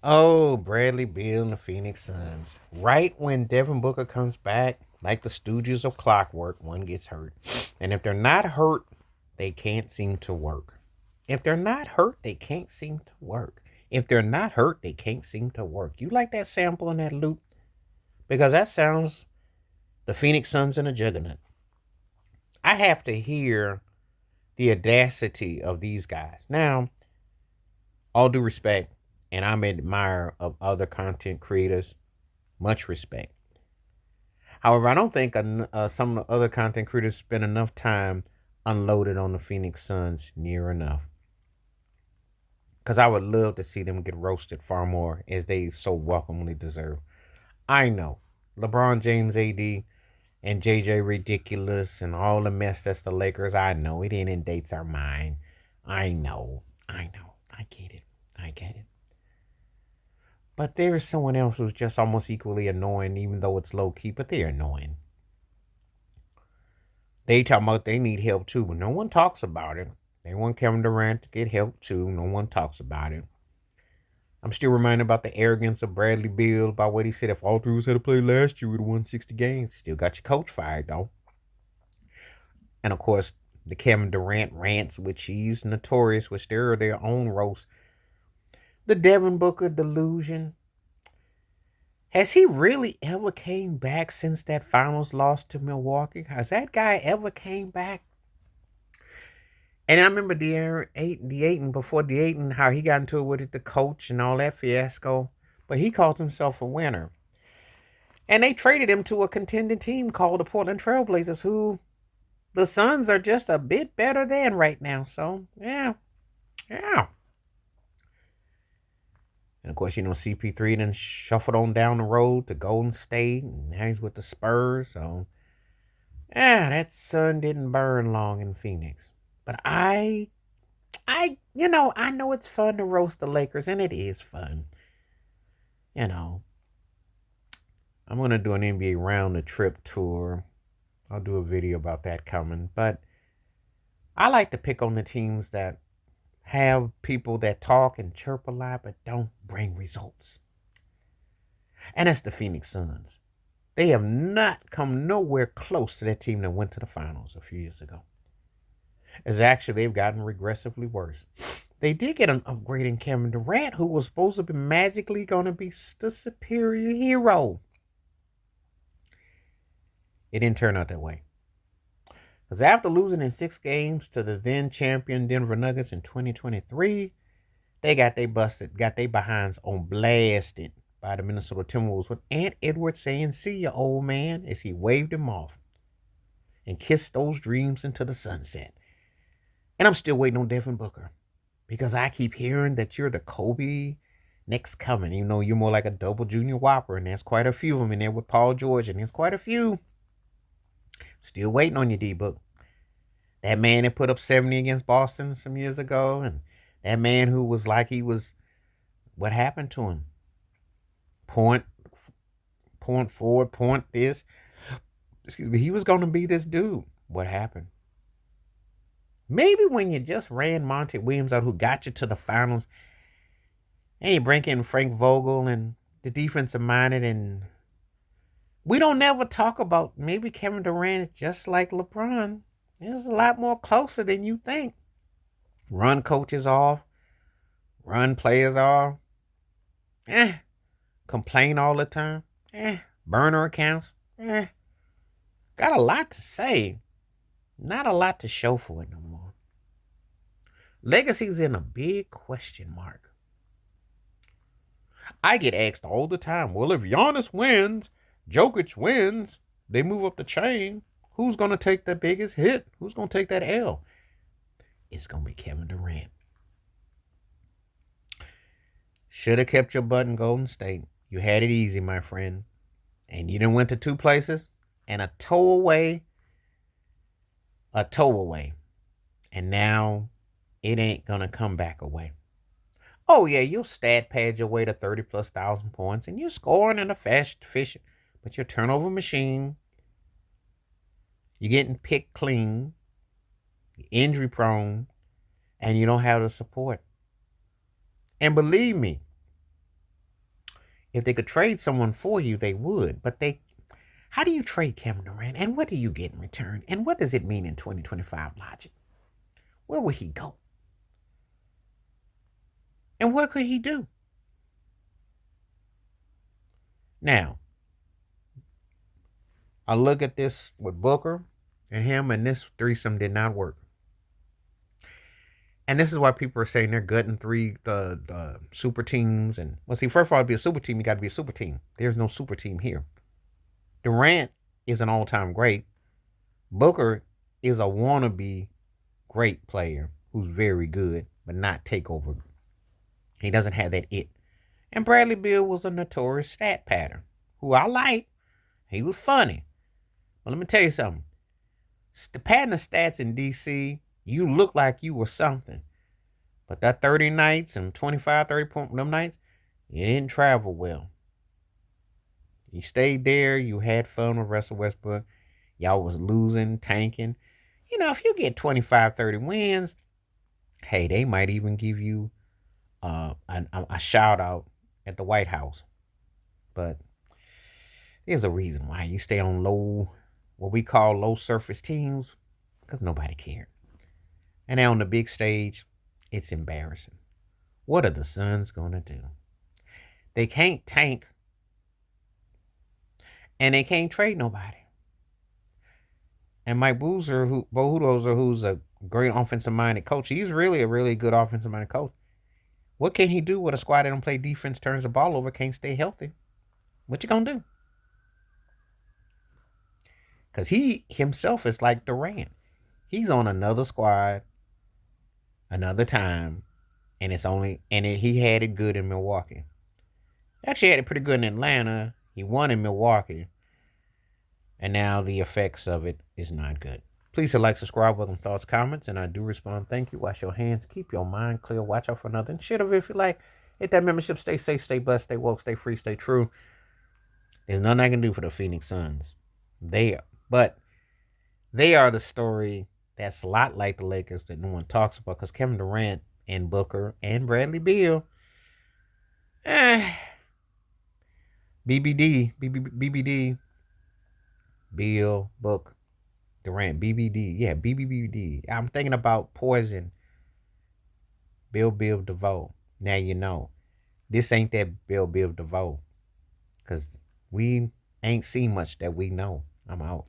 Oh, Bradley Beal and the Phoenix Suns. Right when Devin Booker comes back, like the Stooges of Clockwork, one gets hurt. And if they're not hurt, they can't seem to work. If they're not hurt, they can't seem to work. If they're not hurt, they can't seem to work. You like that sample in that loop? Because that sounds the Phoenix Suns and a juggernaut. I have to hear the audacity of these guys. Now, all due respect, and I'm an admirer of other content creators, much respect. However, I don't think some of the other content creators spend enough time unloaded on the Phoenix Suns near enough. Because I would love to see them get roasted far more as they so welcomely deserve. I know LeBron James, AD, and JJ ridiculous and all the mess that's the Lakers. I know it inundates our mind. I know. I get it. I get it. But there is someone else who's just almost equally annoying, even though it's low key, but they're annoying. They talk about they need help too, but no one talks about it. They want Kevin Durant to get help too. No one talks about it. I'm still reminded about the arrogance of Bradley Beal, about what he said. If all three of us had to play last year, we'd have won 60 games. Still got your coach fired, though. And of course, the Kevin Durant rants, which he's notorious, which they're their own roast. The Devin Booker delusion. Has he really ever came back since that finals loss to Milwaukee? Has that guy ever came back? And I remember the Aiton before the Aiton, how he got into it with the coach and all that fiasco. But he calls himself a winner. And they traded him to a contending team called the Portland Trailblazers, who the Suns are just a bit better than right now. So, yeah. And of course, CP3 then shuffled on down the road to Golden State, and now he's with the Spurs. So, yeah, that sun didn't burn long in Phoenix. But I know it's fun to roast the Lakers, and it is fun. You know, I'm gonna do an NBA round the trip tour. I'll do a video about that coming. But I like to pick on the teams that have people that talk and chirp a lot but don't bring results. And that's the Phoenix Suns. They have not come nowhere close to that team that went to the finals a few years ago. As actually they've gotten regressively worse. They did get an upgrade in Kevin Durant, who was supposed to be magically going to be the superior hero. It didn't turn out that way. Because after losing in 6 games to the then champion Denver Nuggets in 2023, they got their behinds on blasted by the Minnesota Timberwolves with Ant Edwards saying, "See ya, old man," as he waved him off and kissed those dreams into the sunset. And I'm still waiting on Devin Booker because I keep hearing that you're the Kobe next coming. You know, you're more like a double junior whopper, and there's quite a few of them in there with Paul George, and there's quite a few. Still waiting on you, D-Book. That man that put up 70 against Boston some years ago, and that man who was like what happened to him? Point forward, point this. Excuse me, he was going to be this dude. What happened? Maybe when you just ran Monty Williams out, who got you to the finals, and you bring in Frank Vogel and the defensive minded, and we don't never talk about maybe Kevin Durant is just like LeBron. It's a lot more closer than you think. Run coaches off, run players off, complain all the time, burner accounts, got a lot to say, not a lot to show for it no more. Legacy's in a big question mark. I get asked all the time, well, if Giannis wins, Jokic wins, they move up the chain, who's going to take the biggest hit? Who's going to take that L? It's going to be Kevin Durant. Should have kept your butt in Golden State. You had it easy, my friend. And you done went to 2 places and a tow away. And now it ain't going to come back away. Oh, yeah, you'll stat pad your way to 30 plus thousand points and you're scoring in a fast fish, but your turnover machine, you're getting picked clean, injury prone, and you don't have the support. And believe me, If they could trade someone for you, they would. But how do you trade Kevin Durant? And what do you get in return? And what does it mean in 2025 logic? Where would he go? And what could he do? Now, I look at this with Booker and him, and this threesome did not work. And this is why people are saying they're gutting the super teams. And well, see, first of all, to be a super team, you got to be a super team. There's no super team here. Durant is an all-time great. Booker is a wannabe great player who's very good, but not takeover. He doesn't have that it. And Bradley Beal was a notorious stat pattern, who I like. He was funny. But let me tell you something. The pattern of stats in DC, you look like you were something. But that 30 nights and 25, 30 point them nights, you didn't travel well. You stayed there. You had fun with Russell Westbrook. Y'all was losing, tanking. You know, if you get 25, 30 wins, hey, they might even give you a shout out at the White House. But there's a reason why you stay on what we call low surface teams, because nobody cared. And now on the big stage, it's embarrassing. What are the Suns going to do? They can't tank, and they can't trade nobody. And Mike Budenholzer, who's a great offensive-minded coach, he's really a really good offensive-minded coach. What can he do with a squad that don't play defense, turns the ball over, can't stay healthy? What you gonna do? Because he himself is like Durant. He's on another squad, another time, and he had it good in Milwaukee. Actually had it pretty good in Atlanta. He won in Milwaukee. And now the effects of it is not good. Please hit like, subscribe, welcome thoughts, comments, and I do respond. Thank you. Wash your hands. Keep your mind clear. Watch out for nothing. Shit of it if you like. Hit that membership. Stay safe, stay blessed, stay woke, stay free, stay true. There's nothing I can do for the Phoenix Suns. They are the story that's a lot like the Lakers that no one talks about, because Kevin Durant and Booker and Bradley Beal, BBD, Beal, Book, Durant, BBD. Yeah, BBD. I'm thinking about Poison, Bill DeVoe. Now you know. This ain't that Bill DeVoe. Because we ain't seen much that we know. I'm out.